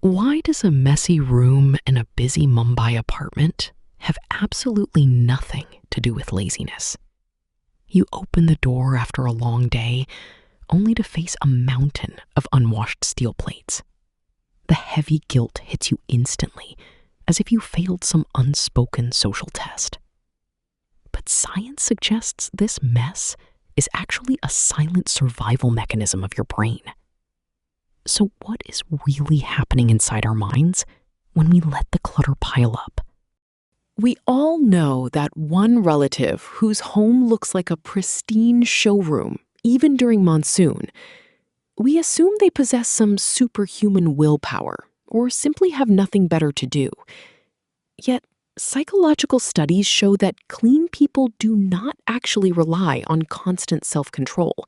Why does a messy room in a busy Mumbai apartment have absolutely nothing to do with laziness? You open the door after a long day, only to face a mountain of unwashed steel plates. The heavy guilt hits you instantly, as if you failed some unspoken social test. But science suggests this mess is actually a silent survival mechanism of your brain. So what is really happening inside our minds when we let the clutter pile up? We all know that one relative whose home looks like a pristine showroom, even during monsoon. We assume they possess some superhuman willpower or simply have nothing better to do. Yet, psychological studies show that clean people do not actually rely on constant self-control.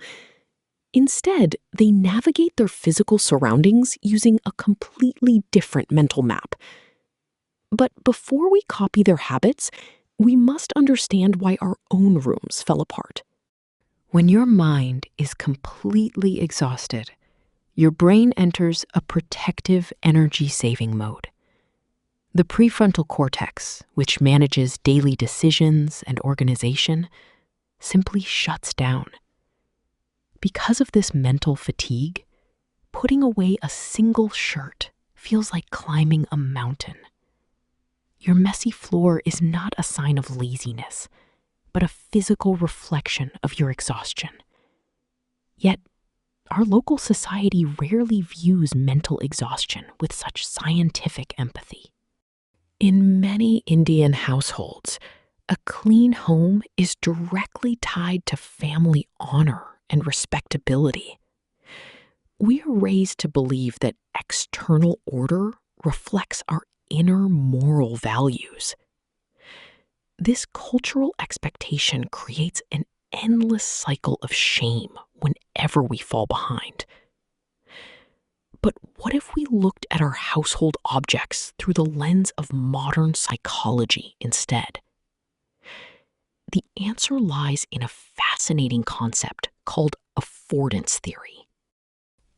Instead, they navigate their physical surroundings using a completely different mental map. But before we copy their habits, we must understand why our own rooms fell apart. When your mind is completely exhausted, your brain enters a protective energy-saving mode. The prefrontal cortex, which manages daily decisions and organization, simply shuts down. Because of this mental fatigue, putting away a single shirt feels like climbing a mountain. Your messy floor is not a sign of laziness, but a physical reflection of your exhaustion. Yet, our local society rarely views mental exhaustion with such scientific empathy. In many Indian households, a clean home is directly tied to family honor and respectability. We are raised to believe that external order reflects our inner moral values. This cultural expectation creates an endless cycle of shame whenever we fall behind. But what if we looked at our household objects through the lens of modern psychology instead? The answer lies in a fascinating concept called Affordance Theory.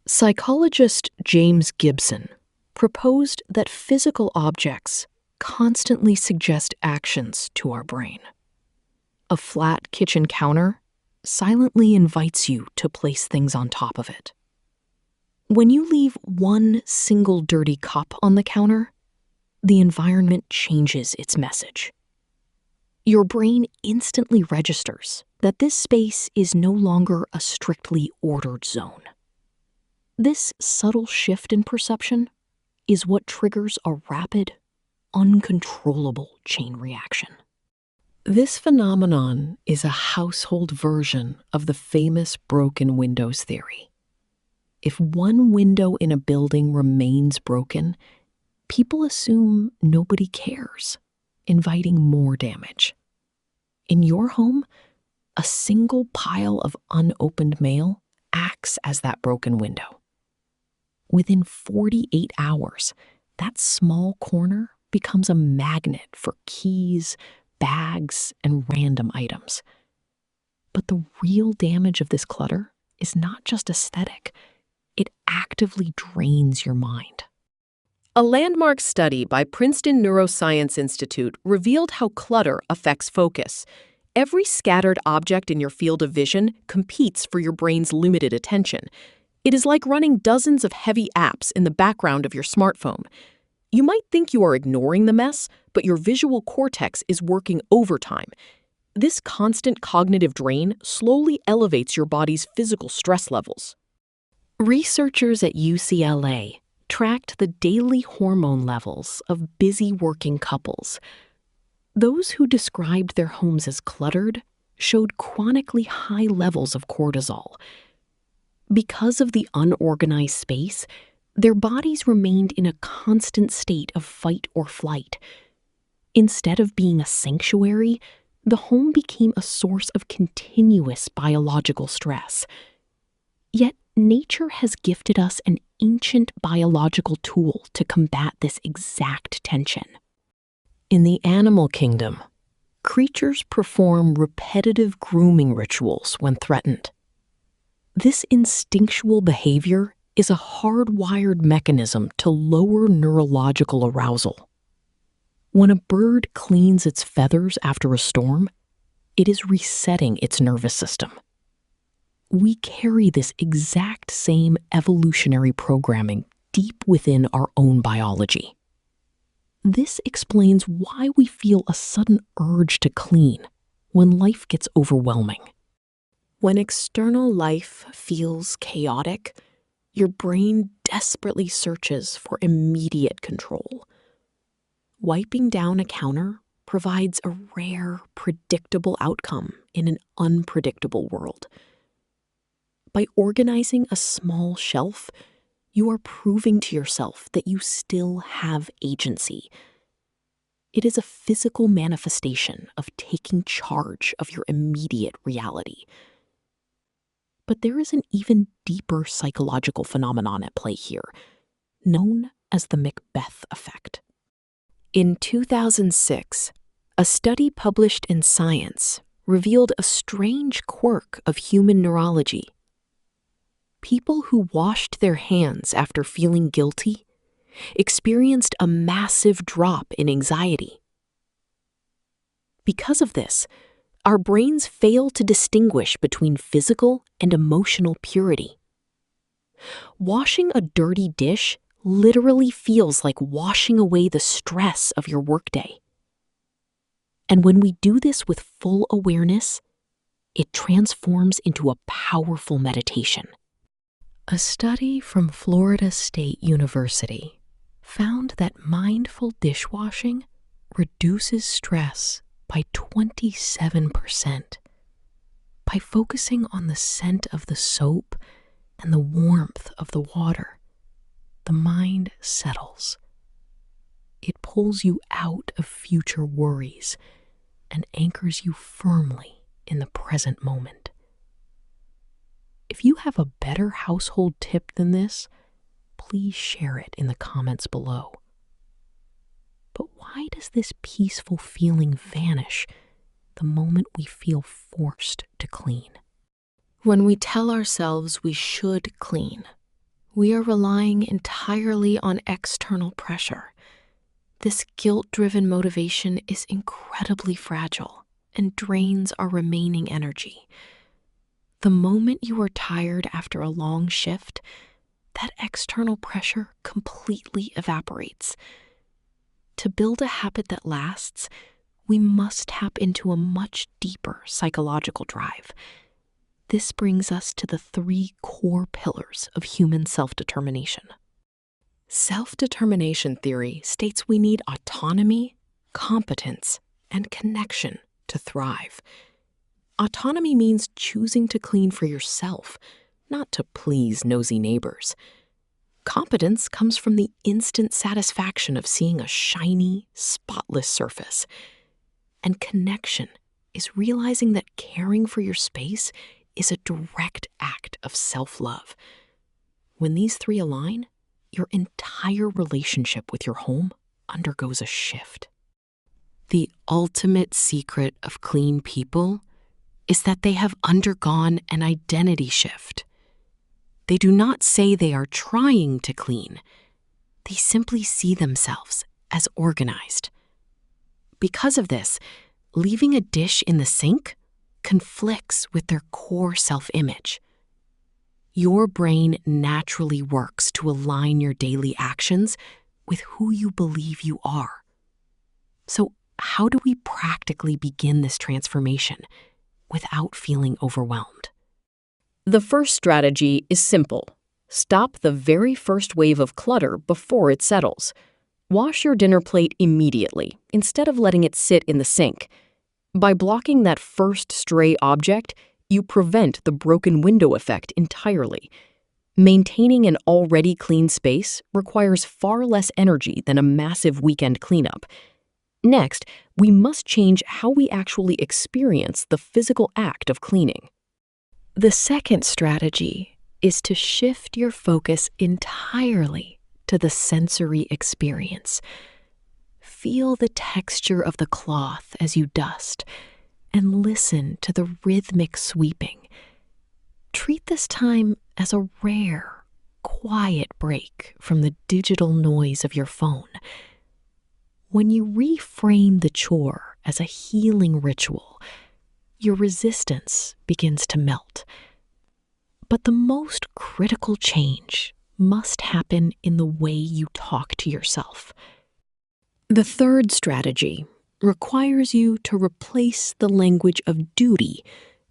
Psychologist James Gibson proposed that physical objects constantly suggest actions to our brain. A flat kitchen counter silently invites you to place things on top of it. When you leave one single dirty cup on the counter, the environment changes its message. Your brain instantly registers that this space is no longer a strictly ordered zone. This subtle shift in perception is what triggers a rapid, uncontrollable chain reaction. This phenomenon is a household version of the famous broken windows theory. If one window in a building remains broken, people assume nobody cares, inviting more damage. In your home, a single pile of unopened mail acts as that broken window. Within 48 hours, that small corner becomes a magnet for keys, bags, and random items. But the real damage of this clutter is not just aesthetic. It actively drains your mind. A landmark study by Princeton Neuroscience Institute revealed how clutter affects focus. Every scattered object in your field of vision competes for your brain's limited attention. It is like running dozens of heavy apps in the background of your smartphone. You might think you are ignoring the mess, but your visual cortex is working overtime. This constant cognitive drain slowly elevates your body's physical stress levels. Researchers at UCLA tracked the daily hormone levels of busy working couples. Those who described their homes as cluttered showed chronically high levels of cortisol. Because of the unorganized space, their bodies remained in a constant state of fight or flight. Instead of being a sanctuary, the home became a source of continuous biological stress. Yet, nature has gifted us an ancient biological tool to combat this exact tension. In the animal kingdom, creatures perform repetitive grooming rituals when threatened. This instinctual behavior is a hardwired mechanism to lower neurological arousal. When a bird cleans its feathers after a storm, it is resetting its nervous system. We carry this exact same evolutionary programming deep within our own biology. This explains why we feel a sudden urge to clean when life gets overwhelming. When external life feels chaotic, your brain desperately searches for immediate control. Wiping down a counter provides a rare, predictable outcome in an unpredictable world. By organizing a small shelf, you are proving to yourself that you still have agency. It is a physical manifestation of taking charge of your immediate reality. But there is an even deeper psychological phenomenon at play here, known as the Macbeth Effect. In 2006, a study published in Science revealed a strange quirk of human neurology. People who washed their hands after feeling guilty experienced a massive drop in anxiety. Because of this, our brains fail to distinguish between physical and emotional purity. Washing a dirty dish literally feels like washing away the stress of your workday. And when we do this with full awareness, it transforms into a powerful meditation. A study from Florida State University found that mindful dishwashing reduces stress by 27%. By focusing on the scent of the soap and the warmth of the water, the mind settles. It pulls you out of future worries and anchors you firmly in the present moment. If you have a better household tip than this, please share it in the comments below. But why does this peaceful feeling vanish the moment we feel forced to clean? When we tell ourselves we should clean, we are relying entirely on external pressure. This guilt-driven motivation is incredibly fragile and drains our remaining energy. The moment you are tired after a long shift, that external pressure completely evaporates. To build a habit that lasts, we must tap into a much deeper psychological drive. This brings us to the 3 core pillars of human self-determination. Self-determination theory states we need autonomy, competence, and connection to thrive. Autonomy means choosing to clean for yourself, not to please nosy neighbors. Competence comes from the instant satisfaction of seeing a shiny, spotless surface. And connection is realizing that caring for your space is a direct act of self-love. When these 3 align, your entire relationship with your home undergoes a shift. The ultimate secret of clean people is that they have undergone an identity shift. They do not say they are trying to clean. They simply see themselves as organized. Because of this, leaving a dish in the sink conflicts with their core self-image. Your brain naturally works to align your daily actions with who you believe you are. So, how do we practically begin this transformation without feeling overwhelmed? The first strategy is simple. Stop the very first wave of clutter before it settles. Wash your dinner plate immediately, instead of letting it sit in the sink. By blocking that first stray object, you prevent the broken window effect entirely. Maintaining an already clean space requires far less energy than a massive weekend cleanup. Next, we must change how we actually experience the physical act of cleaning. The second strategy is to shift your focus entirely to the sensory experience. Feel the texture of the cloth as you dust, and listen to the rhythmic sweeping. Treat this time as a rare, quiet break from the digital noise of your phone. When you reframe the chore as a healing ritual, your resistance begins to melt. But the most critical change must happen in the way you talk to yourself. The third strategy requires you to replace the language of duty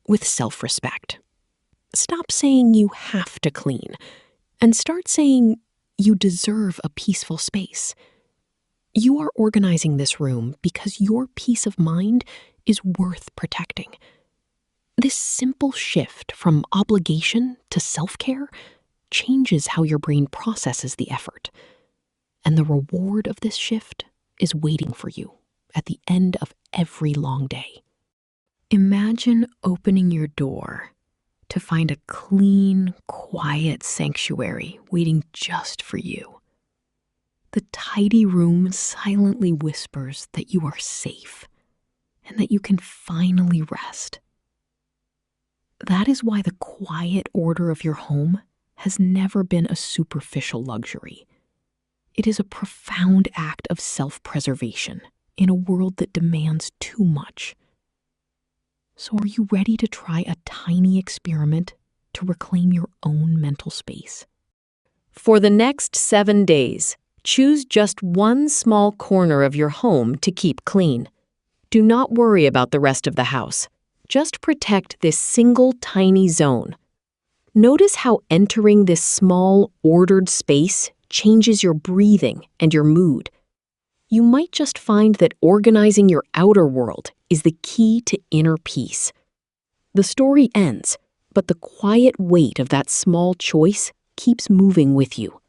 with self-respect. Stop saying you have to clean and start saying you deserve a peaceful space. You are organizing this room because your peace of mind is worth protecting. This simple shift from obligation to self-care changes how your brain processes the effort. And the reward of this shift is waiting for you at the end of every long day. Imagine opening your door to find a clean, quiet sanctuary waiting just for you. The tidy room silently whispers that you are safe and that you can finally rest. That is why the quiet order of your home has never been a superficial luxury. It is a profound act of self-preservation in a world that demands too much. So are you ready to try a tiny experiment to reclaim your own mental space? For the next 7 days, choose just one small corner of your home to keep clean. Do not worry about the rest of the house. Just protect this single tiny zone. Notice how entering this small, ordered space changes your breathing and your mood. You might just find that organizing your outer world is the key to inner peace. The story ends, but the quiet weight of that small choice keeps moving with you.